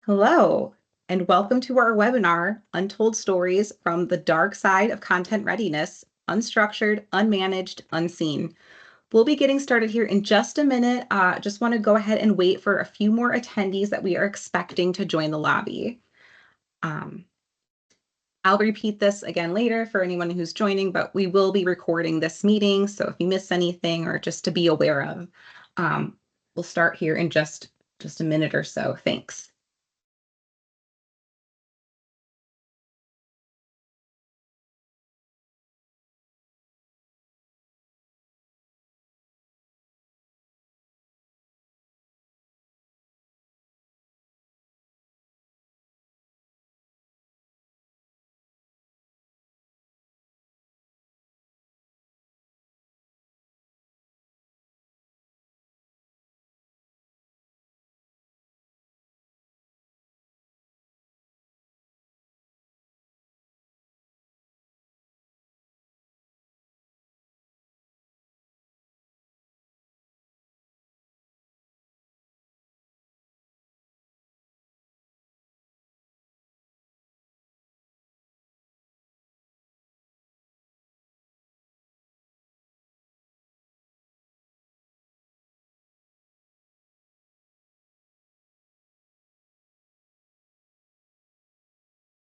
Hello, and welcome to our webinar, Untold Stories from the Dark Side of Content Readiness, Unstructured, Unmanaged, Unseen. We'll be getting started here in just a minute. Just want to go ahead and wait for a few more attendees that we are expecting to join the lobby. I'll repeat this again later for anyone who's joining, but we will be recording this meeting. So if you miss anything or just to be aware of, we'll start here in just a minute or so. Thanks.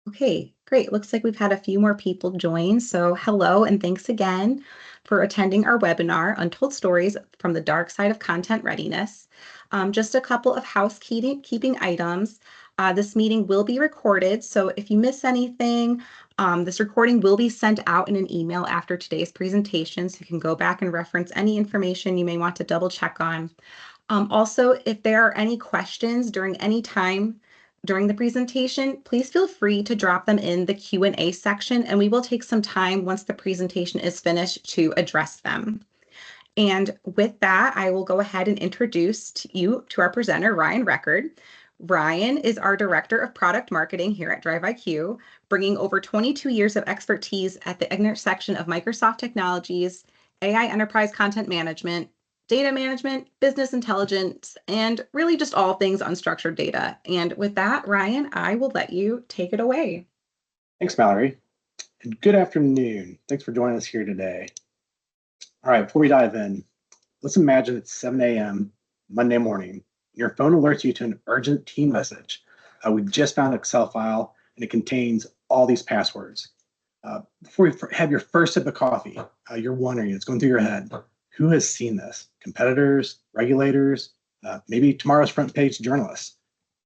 Okay, great. Looks like we've had a few more people join. So hello, and thanks again for attending our webinar, Untold Stories from the Dark Side of Content Readiness. Just a couple of housekeeping items. This meeting will be recorded, so if you miss anything, this recording will be sent out in an email after today's presentation, so you can go back and reference any information you may want to double check on. Also, if there are any questions during any time during the presentation, please feel free to drop them in the Q&A section, and we will take some time once the presentation is finished to address them. And with that, I will go ahead and introduce you to our presenter, Ryan Record. Ryan is our Director of Product Marketing here at DriveIQ, bringing over 22 years of expertise at the intersection of Microsoft technologies, AI enterprise content management, data management, business intelligence, and really just all things unstructured data. And with that, Ryan, I will let you take it away. Thanks, Mallory. And good afternoon. Thanks for joining us here today. All right, before we dive in, let's imagine it's 7 a.m. Monday morning. Your phone alerts you to an urgent team message. We just found an Excel file, and it contains all these passwords. Before you have your first sip of coffee, you're wondering, it's going through your head, who has seen this? Competitors, regulators, maybe tomorrow's front page journalists.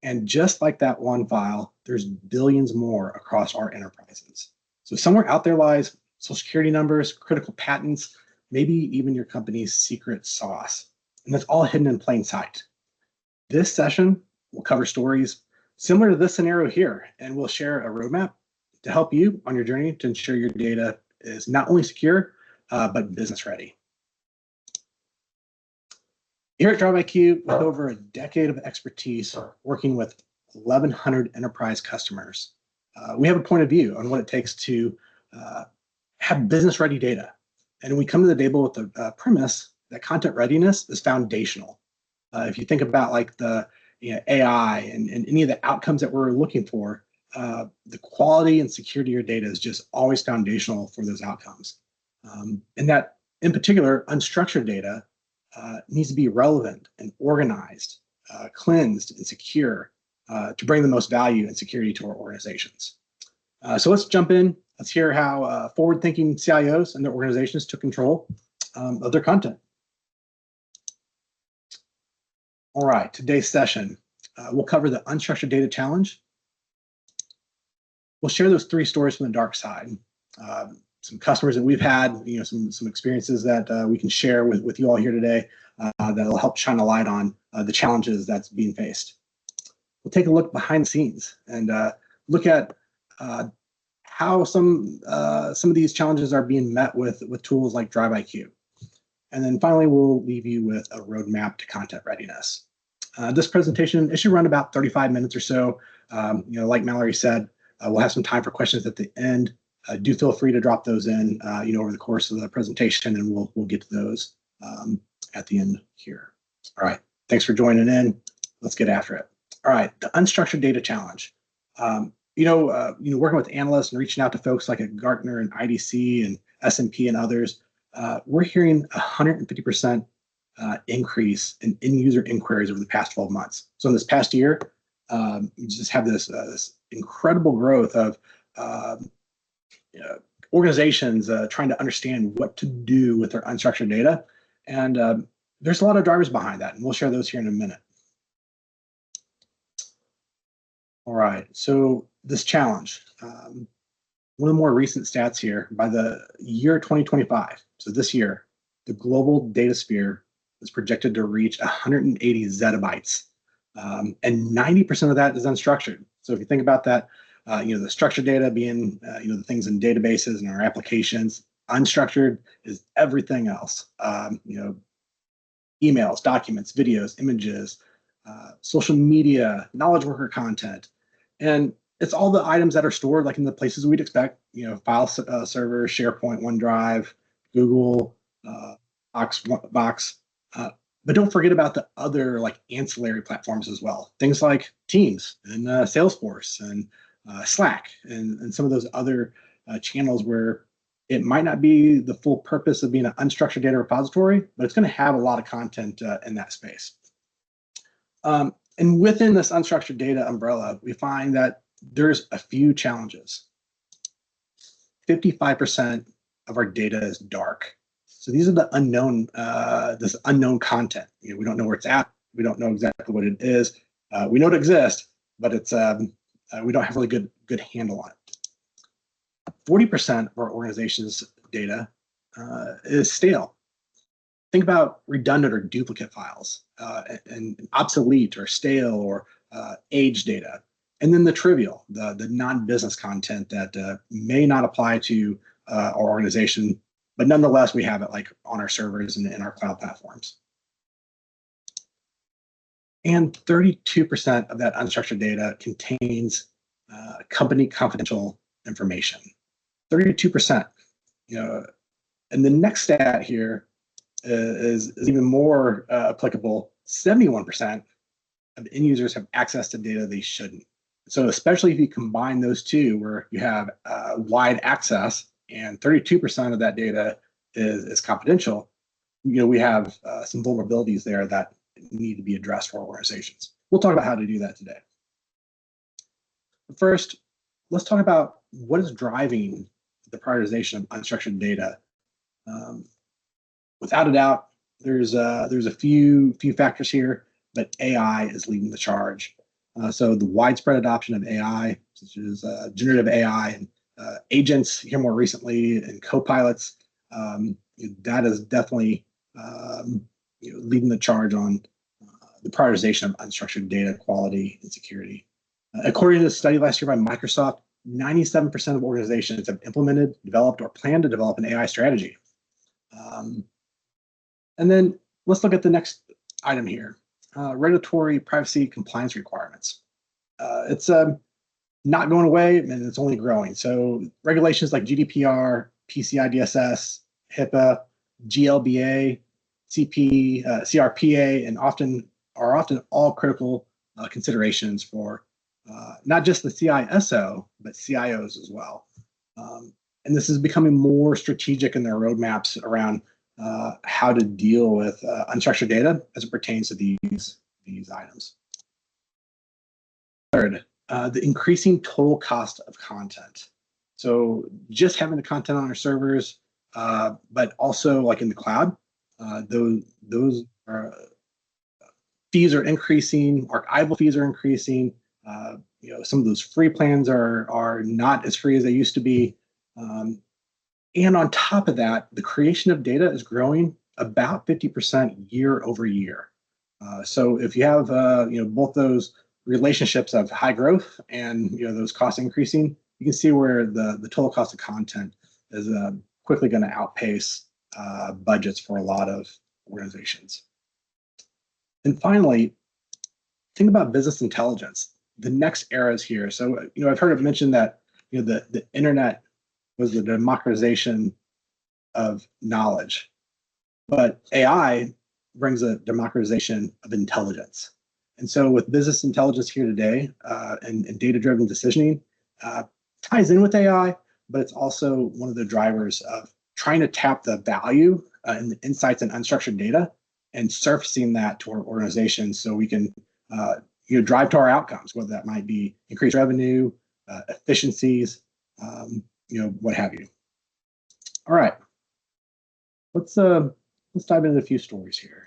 And just like that one file, there's billions more across our enterprises. So somewhere out there lies social security numbers, critical patents, maybe even your company's secret sauce. And that's all hidden in plain sight. This session will cover stories similar to this scenario here, and we'll share a roadmap to help you on your journey to ensure your data is not only secure, but business ready. Here at DriveIQ, with over a decade of expertise working with 1,100 enterprise customers, we have a point of view on what it takes to have business-ready data. And we come to the table with the premise that content readiness is foundational. If you think about like the AI and any of the outcomes that we're looking for, the quality and security of your data is just always foundational for those outcomes. And that, in particular, unstructured data needs to be relevant and organized, cleansed and secure to bring the most value and security to our organizations. So let's jump in. Let's hear how forward-thinking CIOs and their organizations took control of their content. All right, today's session, we'll cover the unstructured data challenge. We'll share those 3 stories from the dark side. Some customers that we've had, some experiences that we can share with you all here today that'll help shine a light on the challenges that's being faced. We'll take a look behind the scenes and look at how some of these challenges are being met with tools like DriveIQ. And then finally, we'll leave you with a roadmap to content readiness. This presentation, it should run about 35 minutes or so. Like Mallory said, we'll have some time for questions at the end. Do feel free to drop those in, over the course of the presentation, and we'll get to those at the end here. All right, thanks for joining in. Let's get after it. All right, the unstructured data challenge. Working with analysts and reaching out to folks like at Gartner and IDC and S&P and others, we're hearing 150% increase in end user inquiries over the past 12 months. So in this past year, we just have this incredible growth of organizations trying to understand what to do with their unstructured data. And there's a lot of drivers behind that, and we'll share those here in a minute. All right, so this challenge, one of the more recent stats here, by the year 2025, so this year, the global data sphere is projected to reach 180 zettabytes, and 90% of that is unstructured. So if you think about that, the structured data being, the things in databases and our applications, unstructured is everything else, emails, documents, videos, images, social media, knowledge worker content. And it's all the items that are stored like in the places we'd expect, file server, SharePoint, OneDrive, Google, Box. But don't forget about the other like ancillary platforms as well. Things like Teams and Salesforce and Slack and some of those other channels where it might not be the full purpose of being an unstructured data repository, but it's going to have a lot of content in that space. And within this unstructured data umbrella, we find that there's a few challenges. 55% of our data is dark. So these are the unknown, this unknown content. We don't know where it's at. We don't know exactly what it is. We know it exists, but it's we don't have a really good handle on it. 40% of our organization's data is stale. Think about redundant or duplicate files and obsolete or stale or aged data. And then the trivial, the non-business content that may not apply to our organization, but nonetheless, we have it like on our servers and in our cloud platforms. And 32% of that unstructured data contains company confidential information. 32%. And the next stat here is even more applicable. 71% of end users have access to data they shouldn't. So especially if you combine those two, where you have wide access and 32% of that data is confidential, we have some vulnerabilities there that need to be addressed for organizations. We'll talk about how to do that today. But first, let's talk about what is driving the prioritization of unstructured data. Without a doubt, there's a few factors here, but AI is leading the charge. So the widespread adoption of AI, such as generative AI and agents here more recently, and co-pilots, that is definitely leading the charge on the prioritization of unstructured data quality and security. According to a study last year by Microsoft, 97% of organizations have implemented, developed, or plan to develop an AI strategy. And then let's look at the next item here. Regulatory privacy compliance requirements. It's not going away, and it's only growing. So regulations like GDPR, PCI DSS, HIPAA, GLBA, CRPA, and are often all critical considerations for not just the CISO, but CIOs as well. And this is becoming more strategic in their roadmaps around how to deal with unstructured data as it pertains to these items. Third, the increasing total cost of content. So just having the content on our servers, but also like in the cloud, those are, fees are increasing, archival fees are increasing. Some of those free plans are not as free as they used to be. And on top of that, the creation of data is growing about 50% year over year. So if you have both those relationships of high growth and those costs increasing, you can see where the total cost of content is quickly going to outpace budgets for a lot of organizations. And finally, think about business intelligence. The next era is here. So I've heard it mentioned that the internet was the democratization of knowledge, but AI brings a democratization of intelligence. And so with business intelligence here today and data-driven decisioning, ties in with AI, but it's also one of the drivers of trying to tap the value and the insights and unstructured data and surfacing that to our organizations so we can drive to our outcomes, whether that might be increased revenue, efficiencies, what have you. All right, let's dive into a few stories here.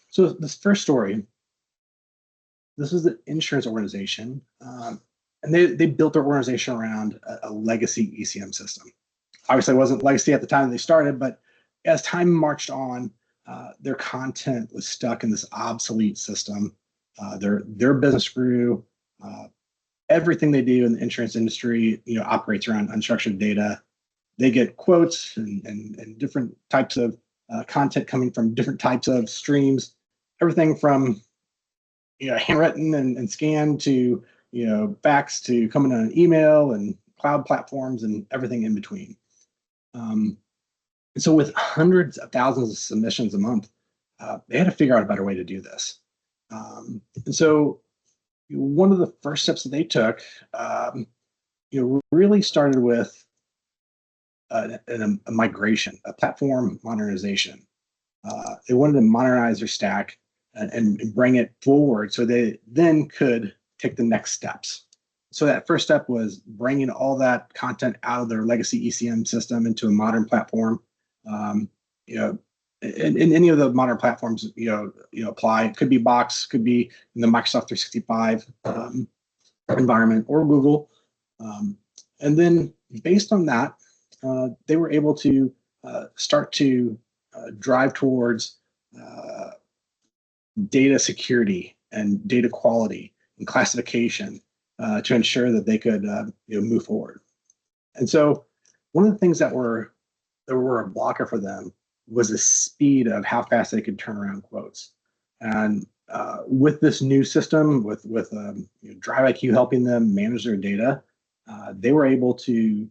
So this first story, this is an insurance organization, and they built their organization around a legacy ECM system. Obviously, it wasn't legacy at the time they started, but as time marched on, their content was stuck in this obsolete system. Their business grew. Everything they do in the insurance industry, operates around unstructured data. They get quotes and different types of content coming from different types of streams. Everything from handwritten and scanned to fax to coming on an email and cloud platforms and everything in between. And so with hundreds of thousands of submissions a month, they had to figure out a better way to do this. And so one of the first steps that they took, really started with a migration, a platform modernization. They wanted to modernize their stack and bring it forward so they then could take the next steps. So that first step was bringing all that content out of their legacy ECM system into a modern platform. In any of the modern platforms, apply. It could be Box, could be in the Microsoft 365 environment or Google. And then based on that, they were able to start to drive towards data security and data quality and classification to ensure that they could move forward. And so one of the things that were a blocker for them was the speed of how fast they could turn around quotes. And with this new system, with Drive IQ helping them manage their data, they were able to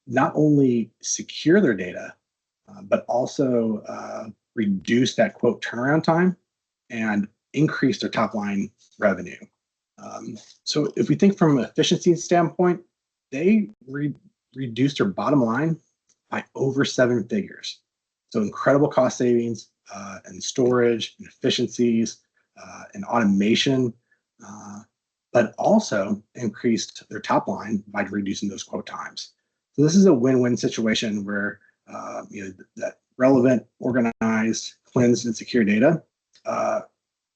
not only secure their data, but also reduce that quote turnaround time and increase their top line revenue. So if we think from an efficiency standpoint, they reduced their bottom line by over 7 figures. So incredible cost savings and storage and efficiencies and automation, but also increased their top line by reducing those quote times. So this is a win-win situation where that relevant, organized, cleansed, and secure data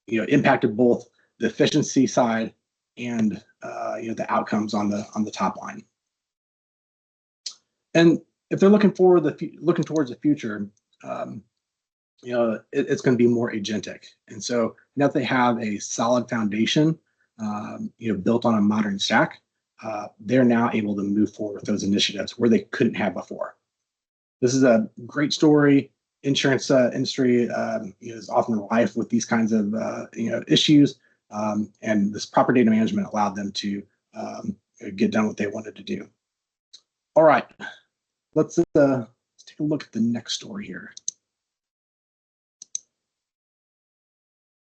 impacted both the efficiency side and the outcomes on the top line. And if they're looking towards the future, it's going to be more agentic. And so now that they have a solid foundation, built on a modern stack, they're now able to move forward with those initiatives where they couldn't have before. This is a great story. Insurance industry is often rife with these kinds of issues, and this proper data management allowed them to get done what they wanted to do. All right, let's take a look at the next story here.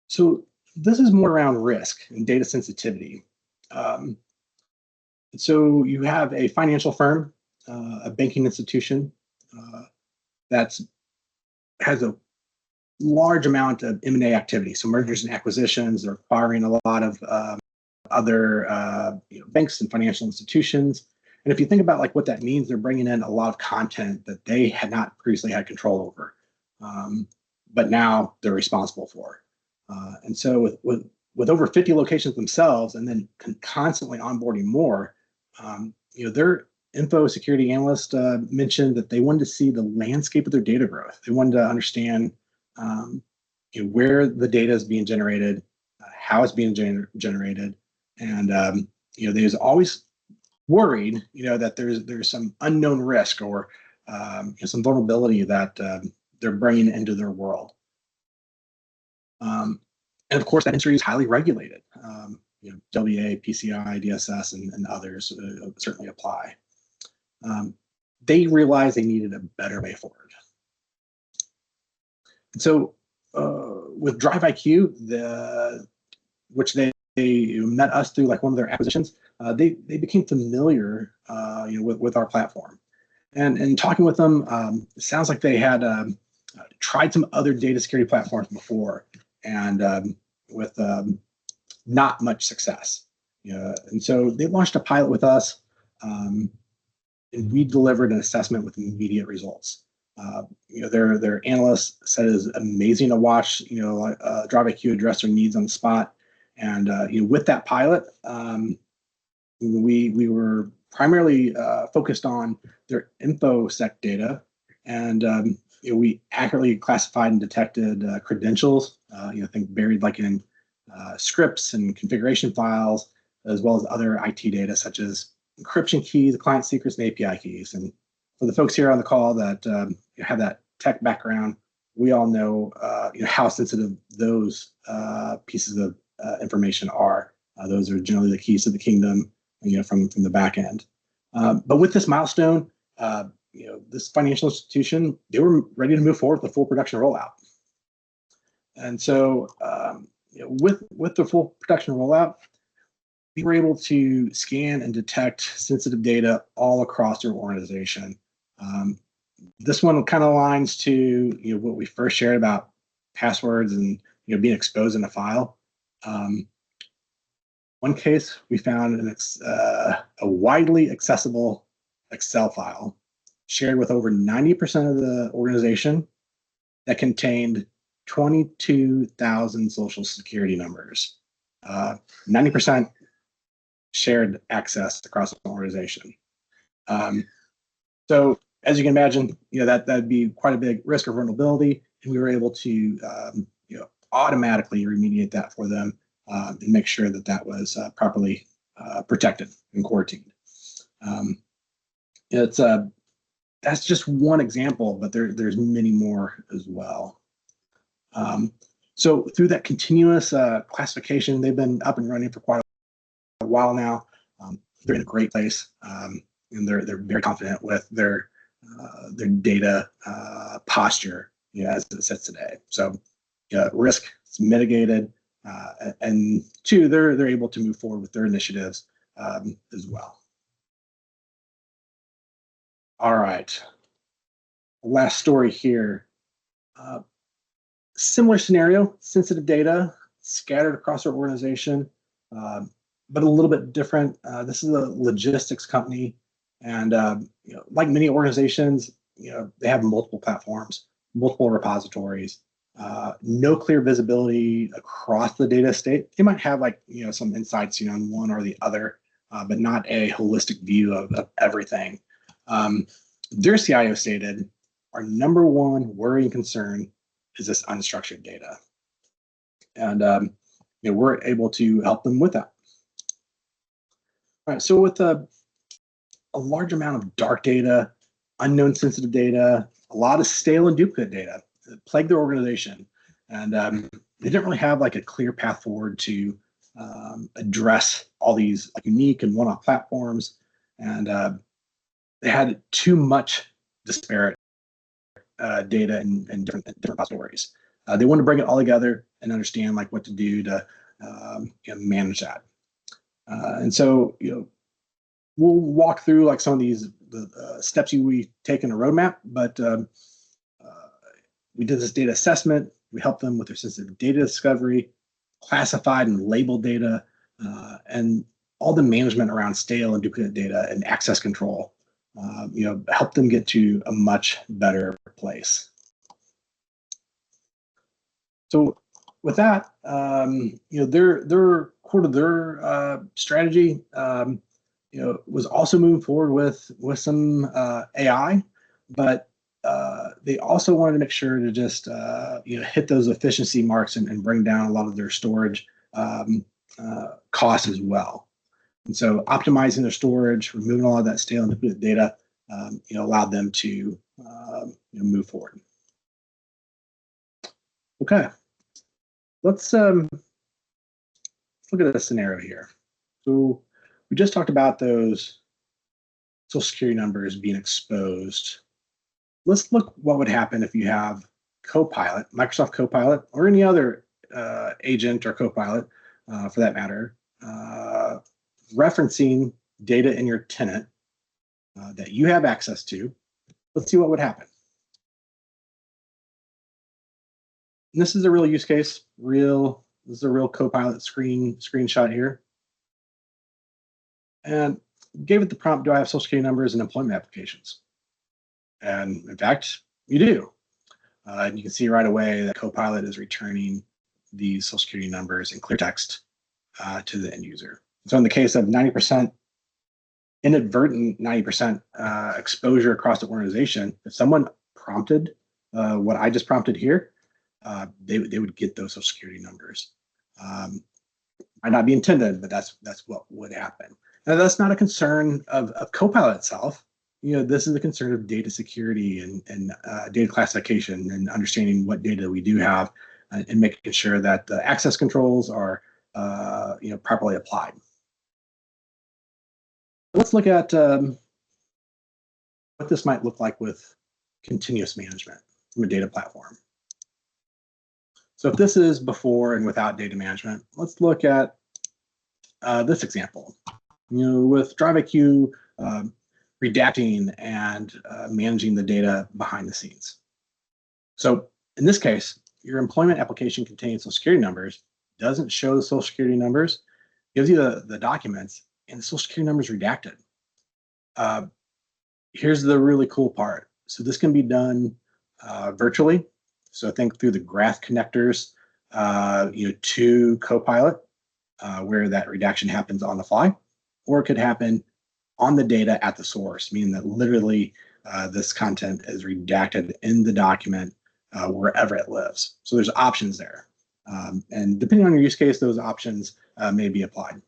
So this is more around risk and data sensitivity. So you have a financial firm, a banking institution that has a large amount of M&A activity, so mergers and acquisitions. They're acquiring a lot of other banks and financial institutions. And if you think about what that means, they're bringing in a lot of content that they had not previously had control over, but now they're responsible for. And so with over 50 locations themselves, and then constantly onboarding more, their info security analyst mentioned that they wanted to see the landscape of their data growth. They wanted to understand where the data is being generated, how it's being generated, and they was always worried, that there's some unknown risk or some vulnerability that they're bringing into their world. And of course, that industry is highly regulated. WA, PCI, DSS, and others certainly apply. They realized they needed a better way forward. So with Drive IQ, which they met us through like one of their acquisitions, they became familiar with our platform. And talking with them, it sounds like they had tried some other data security platforms before, and with not much success. And so they launched a pilot with us, and we delivered an assessment with immediate results. Their analysts said it was amazing to watch. Drive IQ address their needs on the spot, and with that pilot, we were primarily focused on their infosec data, and we accurately classified and detected credentials. Think buried like in scripts and configuration files, as well as other IT data such as encryption keys, client secrets, and API keys. And for the folks here on the call that have that tech background, we all know how sensitive those pieces of information are. Those are generally the keys to the kingdom, from the back end. But with this milestone, this financial institution, they were ready to move forward with the full production rollout. And so with the full production rollout, we were able to scan and detect sensitive data all across their organization. This one kind of aligns to what we first shared about passwords and being exposed in a file. One case, we found a widely accessible Excel file shared with over 90% of the organization that contained 22,000 social security numbers. 90% shared access across the organization. So as you can imagine, that'd be quite a big risk of vulnerability, and we were able to automatically remediate that for them and make sure that was properly protected and quarantined. That's just one example, but there's many more as well. So through that continuous classification, they've been up and running for quite a while now. They're in a great place, and they're very confident with their data posture, as it sits today. So risk is mitigated, and two, they're able to move forward with their initiatives as well. All right, last story here. Similar scenario, sensitive data scattered across our organization, but a little bit different. This is a logistics company, and like many organizations, they have multiple platforms, multiple repositories, no clear visibility across the data estate. They might have some insights on one or the other, but not a holistic view of everything. Their CIO stated, our number one worry and concern is this unstructured data. And we're able to help them with that. All right, so with a large amount of dark data, unknown sensitive data, a lot of stale and duplicate data that plagued their organization. And they didn't really have a clear path forward to address all these unique and one-off platforms. And they had too much disparate data and different repositories. They want to bring it all together and understand what to do to manage that. And so we'll walk through some of these steps we take in a roadmap. But we did this data assessment. We helped them with their sensitive data discovery, classified and labeled data, and all the management around stale and duplicate data and access control. Help them get to a much better place. So with that, their core of their strategy, was also moving forward with some AI, but they also wanted to make sure to just hit those efficiency marks and bring down a lot of their storage costs as well. And so optimizing their storage, removing all of that stale and duplicate data, allowed them to move forward. Okay, let's look at a scenario here. So we just talked about those Social Security numbers being exposed. Let's look what would happen if you have Copilot, Microsoft Copilot, or any other agent or Copilot for that matter, referencing data in your tenant that you have access to, let's see what would happen. And this is a real use case, this is a real Copilot screenshot here. And gave it the prompt, do I have social security numbers and employment applications? And in fact, you do. And you can see right away that Copilot is returning these social security numbers in clear text to the end user. So in the case of 90% inadvertent 90% exposure across the organization, if someone prompted what I just prompted here, they would get those social security numbers. Might not be intended, but that's what would happen. Now, that's not a concern of Copilot itself. This is a concern of data security and data classification and understanding what data we do have and making sure that the access controls are properly applied. Let's look at what this might look like with continuous management from a data platform. So if this is before and without data management, let's look at this example. With DriveIQ, redacting and managing the data behind the scenes. So in this case, your employment application contains social security numbers, doesn't show the social security numbers, gives you the documents, and the social security numbers redacted. Here's the really cool part. So this can be done virtually. So think through the graph connectors, to Copilot, where that redaction happens on the fly, or it could happen on the data at the source, meaning that literally this content is redacted in the document wherever it lives. So there's options there. And depending on your use case, those options may be applied.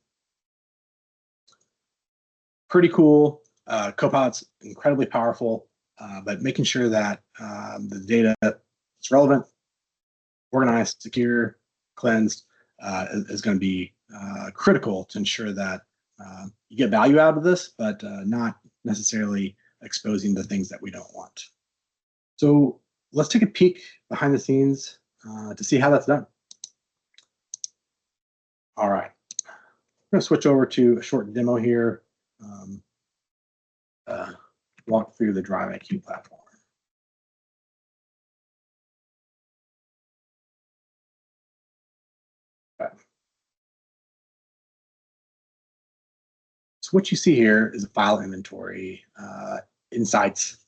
Pretty cool. Copilot's incredibly powerful, but making sure that the data is relevant, organized, secure, cleansed is going to be critical to ensure that you get value out of this, but not necessarily exposing the things that we don't want. So let's take a peek behind the scenes to see how that's done. All right, I'm going to switch over to a short demo here, walk through the DriveIQ platform. Okay. So what you see here is a file inventory insights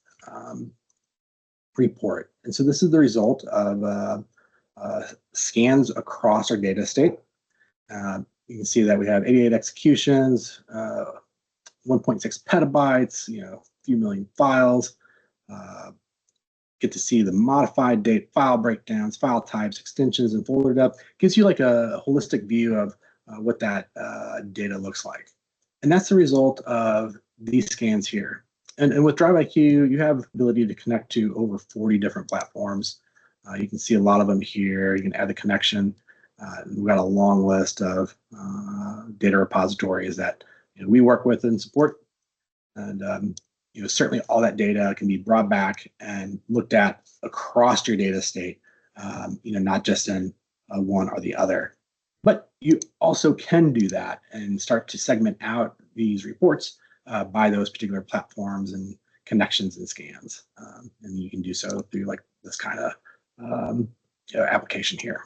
report. And so this is the result of scans across our data estate. You can see that we have 88 executions, 1.6 petabytes, a few million files. Get to see the modified date, file breakdowns, file types, extensions, and folder depth. Gives you like a holistic view of what that data looks like. And that's the result of these scans here. And with DriveIQ, you have the ability to connect to over 40 different platforms. You can see a lot of them here. You can add the connection. We've got a long list of data repositories that we work with and support. And certainly all that data can be brought back and looked at across your data estate, not just in one or the other. But you also can do that and start to segment out these reports by those particular platforms and connections and scans. And you can do so through like this kind of application here.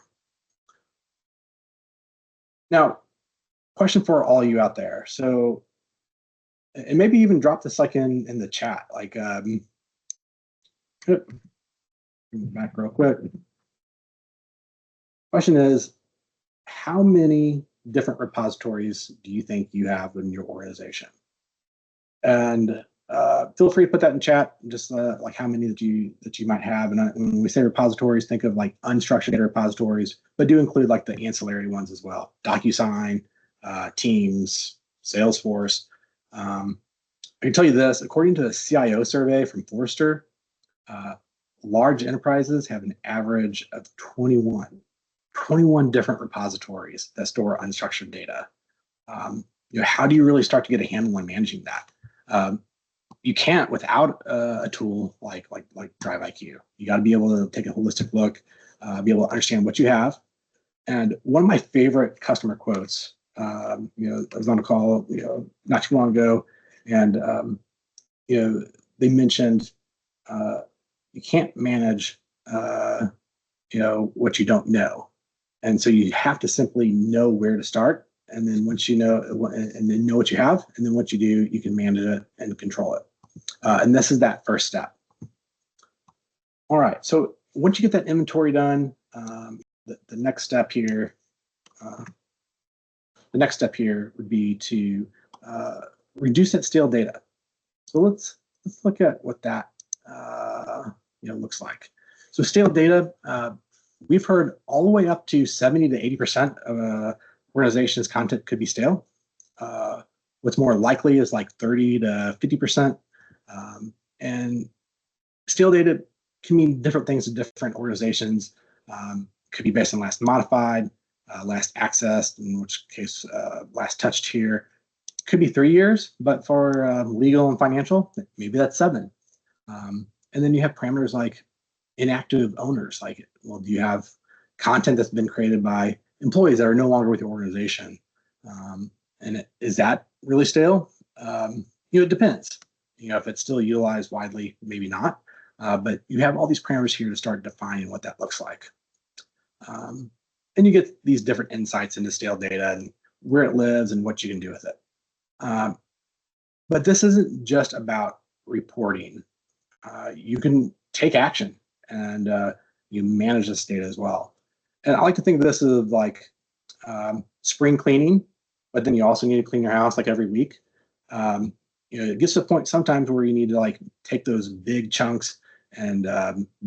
Now, question for all you out there. So, and maybe even drop this like in the chat, like, bring it back real quick. Question is, how many different repositories do you think you have in your organization? And feel free to put that in chat, just like how many that you might have. And when we say repositories, think of like unstructured data repositories, but do include like the ancillary ones as well. DocuSign, Teams, Salesforce. I can tell you this, according to a CIO survey from Forrester, large enterprises have an average of 21 different repositories that store unstructured data. How do you really start to get a handle on managing that? you can't without a tool like Drive IQ. You got to be able to take a holistic look, be able to understand what you have. And one of my favorite customer quotes, I was on a call, not too long ago, and they mentioned you can't manage, what you don't know, and so you have to simply know where to start, and then once you know, and then know what you have, and then what you do, you can manage it and control it. And this is that first step. All right, so once you get that inventory done, the next step here, would be to reduce that stale data. So let's look at what that looks like. So stale data, we've heard all the way up to 70 to 80% of a organization's content could be stale. What's more likely is like 30 to 50%. And stale data can mean different things to different organizations. Could be based on last modified, last accessed, in which case last touched here. Could be 3 years, but for legal and financial, maybe that's 7. And then you have parameters like inactive owners. Like, well, do you have content that's been created by employees that are no longer with your organization? And is that really stale? It depends. If it's still utilized widely, maybe not. But you have all these parameters here to start defining what that looks like. And you get these different insights into stale data and where it lives and what you can do with it. But this isn't just about reporting. You can take action and you manage this data as well. And I like to think of this as like spring cleaning, but then you also need to clean your house like every week. It gets to a point sometimes where you need to like take those big chunks and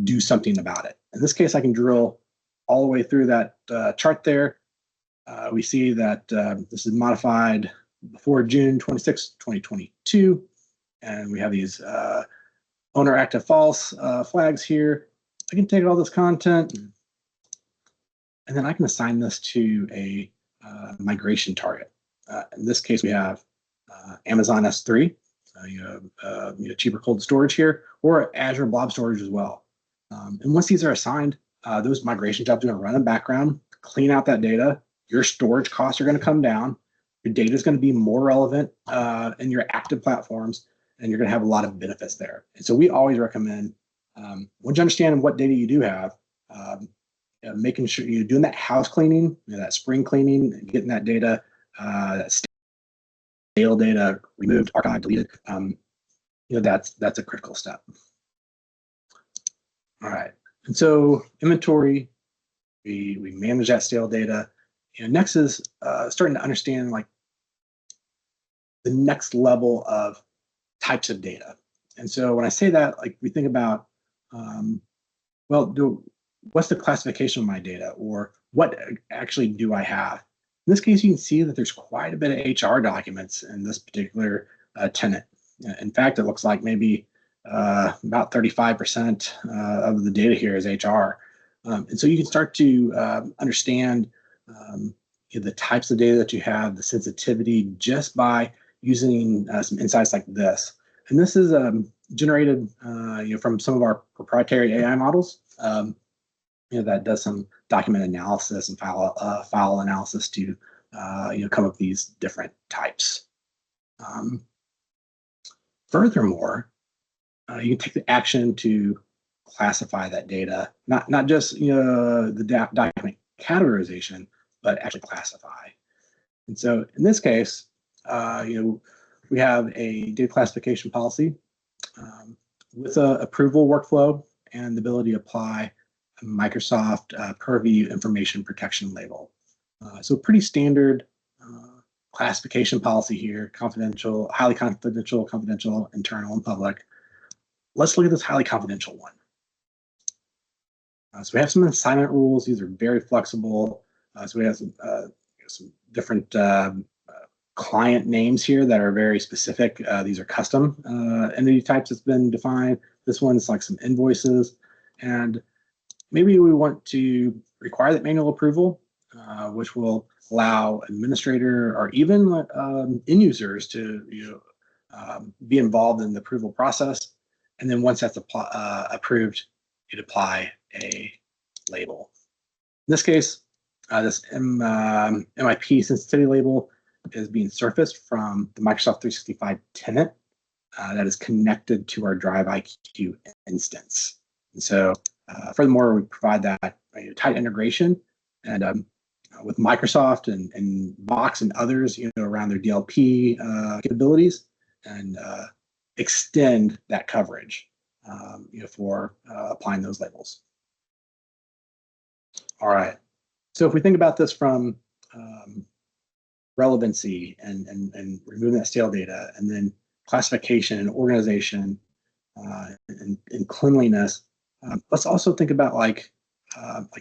do something about it. In this case, I can drill all the way through that chart there. We see that this is modified before June 26, 2022. And we have these owner active false flags here. I can take all this content and then I can assign this to a migration target. In this case, we have Amazon S3, cheaper cold storage here, or Azure Blob Storage as well. And once these are assigned, those migration jobs are going to run in the background, clean out that data. Your storage costs are going to come down. Your data is going to be more relevant in your active platforms, and you're going to have a lot of benefits there. And so we always recommend, once you understand what data you do have, making sure you're doing that house cleaning, that spring cleaning, getting that data, that stale data removed, archived, deleted. That's a critical step. All right. And so inventory, we manage that stale data. Next is starting to understand like the next level of types of data. And so when I say that, like we think about, what's the classification of my data, or what actually do I have? In this case, you can see that there's quite a bit of HR documents in this particular tenant. In fact, it looks like maybe about 35% of the data here is HR. And so you can start to understand the types of data that you have, the sensitivity, just by using some insights like this. And this is generated from some of our proprietary AI models. That does some document analysis and file analysis to come up with these different types. Furthermore, you can take the action to classify that data, not just the document categorization, but actually classify. And so in this case, we have a data classification policy with an approval workflow and the ability to apply a Microsoft Purview information protection label. So pretty standard classification policy here: confidential, highly confidential, internal, and public. Let's look at this highly confidential one. So we have some assignment rules. These are very flexible. So we have some different client names here that are very specific. These are custom entity types that's been defined. This one's like some invoices. And maybe we want to require that manual approval, which will allow administrator or even end users to be involved in the approval process. And then once that's approved, you'd apply a label. In this case, this MIP sensitivity label is being surfaced from the Microsoft 365 tenant that is connected to our Drive IQ instance. And so furthermore, we provide that tight integration and with Microsoft and Box and others, around their DLP capabilities, and extend that coverage, for applying those labels. All right. So if we think about this from relevancy and removing that stale data, and then classification and organization and cleanliness, let's also think about like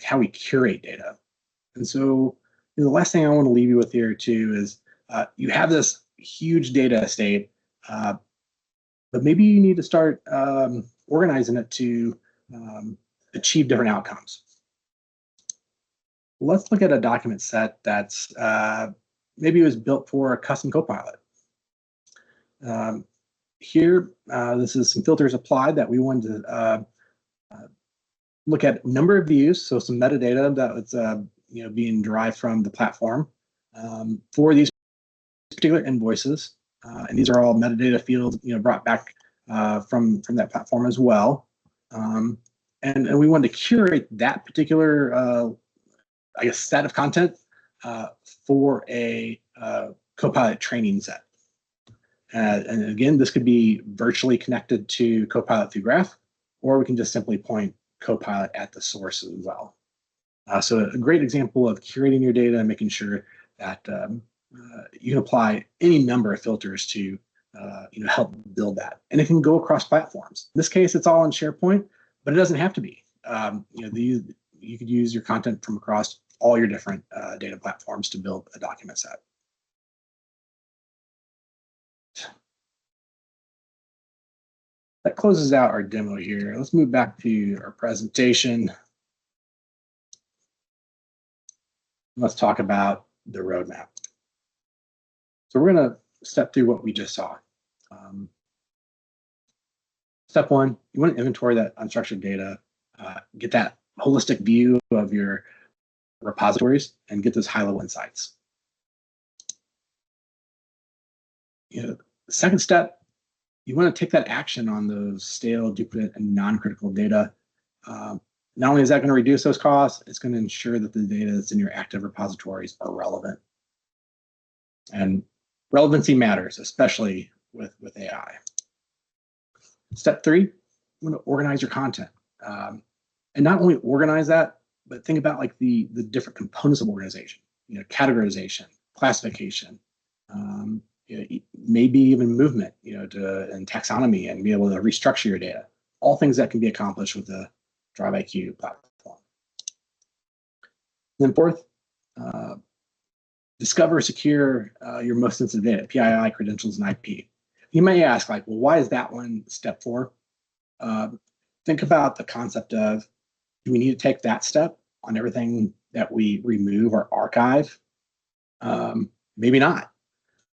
how we curate data. And so the last thing I want to leave you with here too is you have this huge data estate, but maybe you need to start organizing it to achieve different outcomes. Let's look at a document set that's maybe it was built for a custom copilot. Here, this is some filters applied that we wanted to look at number of views, so some metadata that was being derived from the platform for these particular invoices, and these are all metadata fields brought back from that platform as well, and we wanted to curate that particular set of content for a Copilot training set. And again, this could be virtually connected to Copilot through Graph, or we can just simply point Copilot at the source as well. So a great example of curating your data and making sure that you can apply any number of filters to help build that. And it can go across platforms. In this case, it's all in SharePoint, but it doesn't have to be. You could use your content from across all your different data platforms to build a document set. That closes out our demo here. Let's move back to our presentation. Let's talk about the roadmap. So we're going to step through what we just saw. Step one, you want to inventory that unstructured data, get that holistic view of your repositories, and get those high-level insights. Second step, you want to take that action on those stale, duplicate, and non-critical data. Not only is that going to reduce those costs, it's going to ensure that the data that's in your active repositories are relevant. And relevancy matters, especially with AI. Step three, you want to organize your content. And not only organize that, but think about like the different components of organization, categorization, classification, maybe even movement, and taxonomy, and be able to restructure your data. All things that can be accomplished with the Drive IQ platform. And then fourth, discover, secure your most sensitive data, PII, credentials, and IP. You may ask, well, why is that one step 4? Think about the concept of, do we need to take that step on everything that we remove or archive? Maybe not.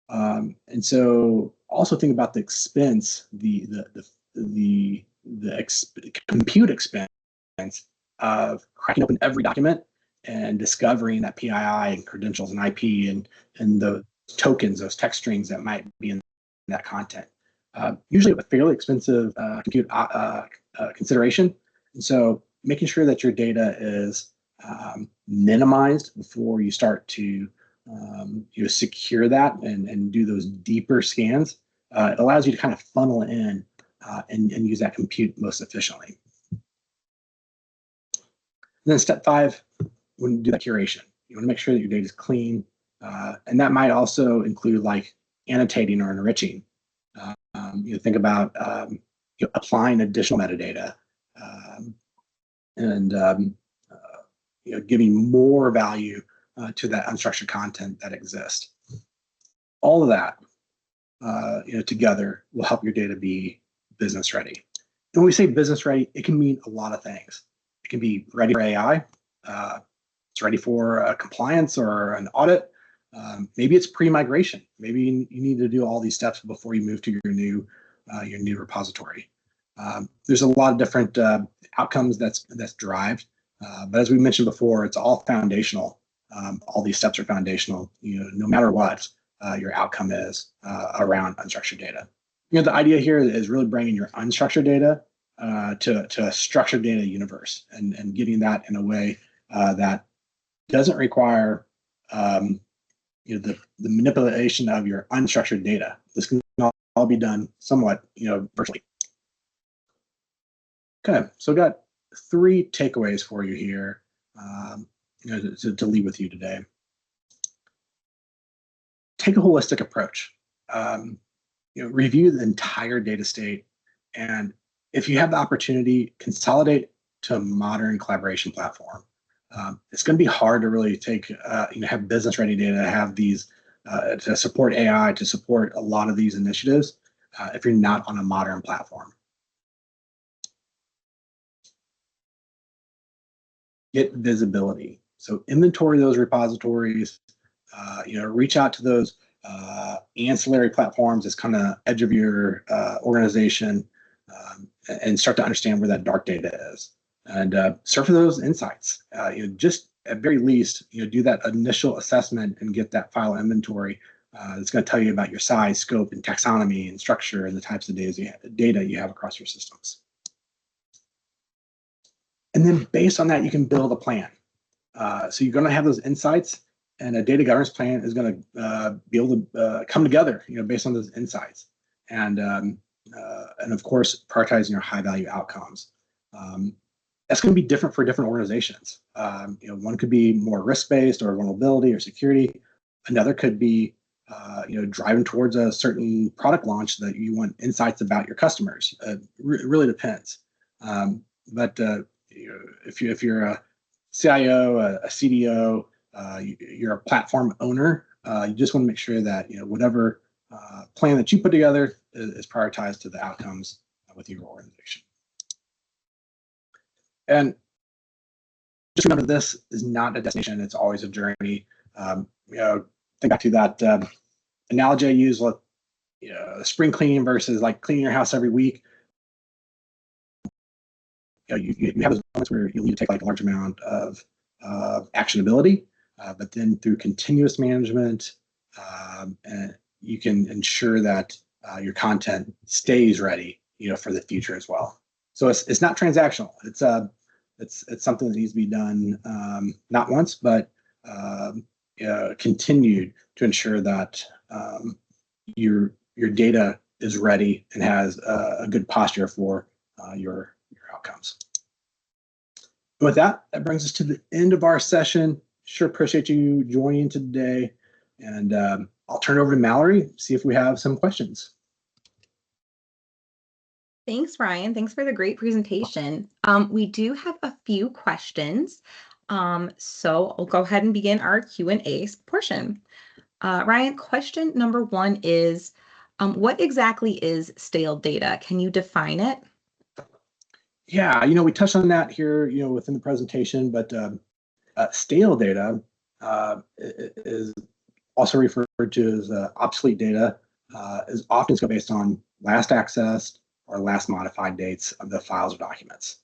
And so also think about the expense, the compute expense of cracking open every document and discovering that PII and credentials and IP and the tokens, those text strings that might be in that content. Usually a fairly expensive compute consideration. And so making sure that your data is minimized before you start to secure that and do those deeper scans, it allows you to kind of funnel it in and use that compute most efficiently. And then step 5, you want to do that curation. You want to make sure that your data is clean, and that might also include like annotating or enriching. Think about applying additional metadata and giving more value to that unstructured content that exists. All of that, together will help your data be business ready. And when we say business ready, it can mean a lot of things. It can be ready for AI. It's ready for compliance or an audit. Maybe it's pre-migration. Maybe you need to do all these steps before you move to your new repository. There's a lot of different outcomes that's derived, but as we mentioned before, it's all foundational. All these steps are foundational. No matter what your outcome is around unstructured data. The idea here is really bringing your unstructured data to a structured data universe and getting that in a way that doesn't require the manipulation of your unstructured data. This can all be done somewhat virtually. Okay, so I've got 3 takeaways for you here to leave with you today. Take a holistic approach. Review the entire data state, and if you have the opportunity, consolidate to a modern collaboration platform. It's going to be hard to really have business ready data, have these to support AI, to support a lot of these initiatives if you're not on a modern platform. Get visibility. So inventory those repositories, reach out to those ancillary platforms as kind of edge of your organization and start to understand where that dark data is. And surf for those insights. Just at very least, do that initial assessment and get that file inventory. That's going to tell you about your size, scope, and taxonomy and structure and the types of data you have across your systems. And then based on that, you can build a plan. So you're going to have those insights, and a data governance plan is going to be able to come together, based on those insights, and of course, prioritizing your high value outcomes. That's going to be different for different organizations. One could be more risk-based or vulnerability or security. Another could be, driving towards a certain product launch that you want insights about your customers. It really depends. But if you're a CIO, a CDO, you're a platform owner, you just want to make sure that whatever plan that you put together is prioritized to the outcomes with your organization. And just remember, this is not a destination; it's always a journey. Think back to that analogy I used, spring cleaning versus like cleaning your house every week. You have those moments where you need to take like a large amount of actionability, but then through continuous management, you can ensure that your content stays ready, for the future as well. So it's not transactional. It's something that needs to be done not once, but continued to ensure that your data is ready and has a good posture for your outcomes. With that brings us to the end of our session. Sure appreciate you joining today, and I'll turn it over to Mallory, see if we have some questions. Thanks, Ryan. Thanks for the great presentation. We do have a few questions, so I'll go ahead and begin our Q&A portion. Ryan, question number 1 is, what exactly is stale data? Can you define it? Yeah, we touched on that here, within the presentation, but stale data is also referred to as obsolete data, is often based on last accessed or last modified dates of the files or documents.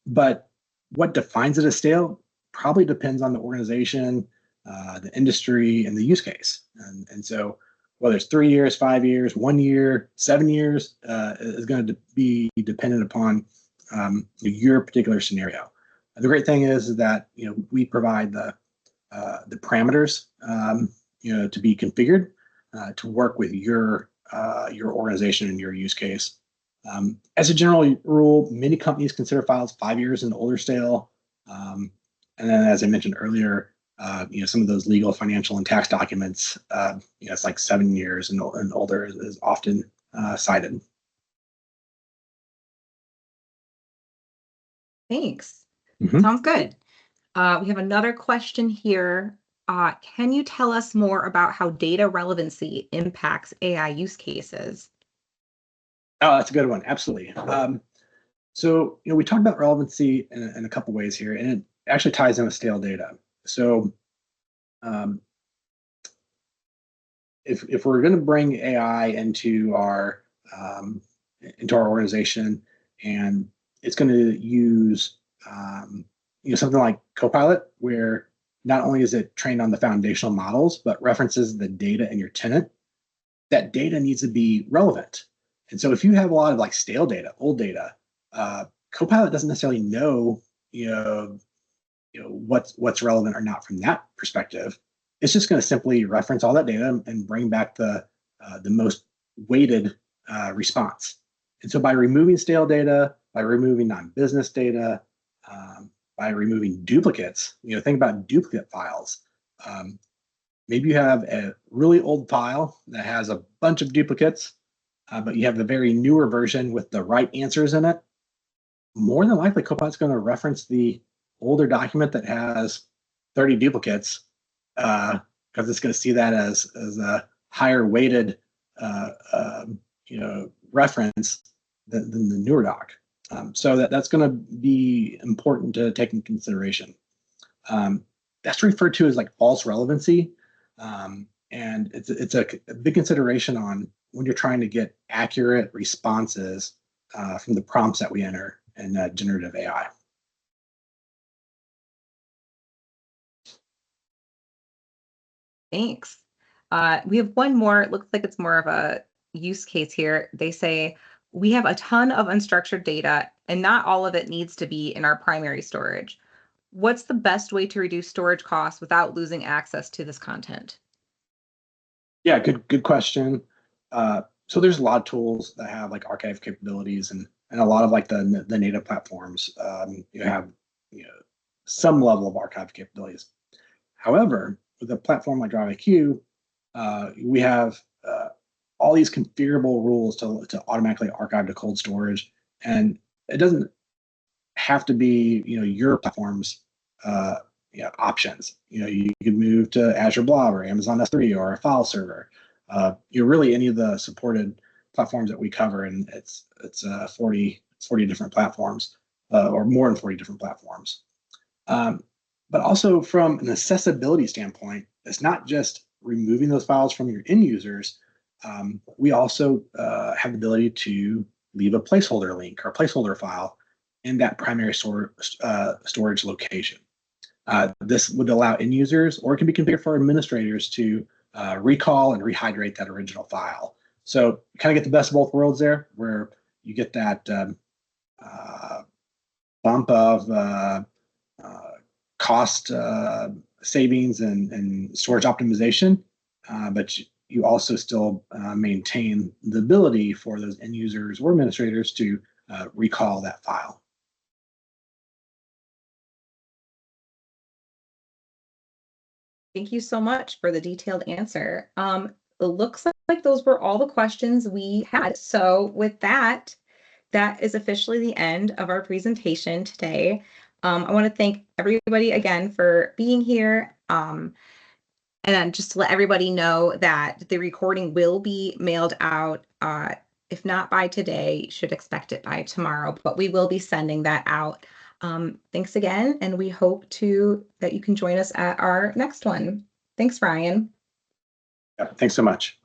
But what defines it as stale probably depends on the organization, the industry, and the use case. And so whether it's 3 years, 5 years, 1 year, 7 years, is going to be dependent upon your particular scenario. The great thing is that we provide the parameters to be configured to work with your organization and your use case. As a general rule, many companies consider files 5 years and older stale. And then, as I mentioned earlier, some of those legal, financial, and tax documents, it's like 7 years and older is often cited. Thanks. Mm-hmm. Sounds good. We have another question here. Can you tell us more about how data relevancy impacts AI use cases? Oh, that's a good one. Absolutely. So, we talked about relevancy in a couple ways here, and it actually ties in with stale data. So, if we're going to bring AI into our organization, and it's going to use something like Copilot, where not only is it trained on the foundational models, but references the data in your tenant, that data needs to be relevant. And so if you have a lot of like stale data, old data, Copilot doesn't necessarily know, what's relevant or not from that perspective. It's just going to simply reference all that data and bring back the most weighted response. And so by removing stale data, by removing non-business data, by removing duplicates, think about duplicate files. Maybe you have a really old file that has a bunch of duplicates, but you have the very newer version with the right answers in it. More than likely, Copilot's going to reference the older document that has 30 duplicates, because it's going to see that as a higher weighted reference than the newer doc. So that's going to be important to take into consideration. That's referred to as like false relevancy. And it's a big consideration on when you're trying to get accurate responses from the prompts that we enter in generative AI. Thanks. We have one more. It looks like it's more of a use case here. They say, we have a ton of unstructured data, and not all of it needs to be in our primary storage. What's the best way to reduce storage costs without losing access to this content? Yeah, good question. So there's a lot of tools that have like archive capabilities, and a lot of like the native platforms you have some level of archive capabilities. However, with a platform like DriveIQ, we have all these configurable rules to automatically archive to cold storage, and it doesn't have to be your platform's options. You could move to Azure Blob or Amazon S3 or a file server. Really any of the supported platforms that we cover, and it's 40 different platforms, or more than 40 different platforms. But also from an accessibility standpoint, it's not just removing those files from your end users. We also have the ability to leave a placeholder link or placeholder file in that primary storage location. This would allow end users, or it can be configured for administrators, to recall and rehydrate that original file. So you kind of get the best of both worlds there, where you get that bump of cost savings and storage optimization, but you also still maintain the ability for those end users or administrators to recall that file. Thank you so much for the detailed answer. It looks like those were all the questions we had. So with that, that is officially the end of our presentation today. I want to thank everybody again for being here. And then just to let everybody know that the recording will be mailed out. If not by today, you should expect it by tomorrow, but we will be sending that out. Thanks again, and we hope that you can join us at our next one. Thanks, Ryan. Yeah, thanks so much.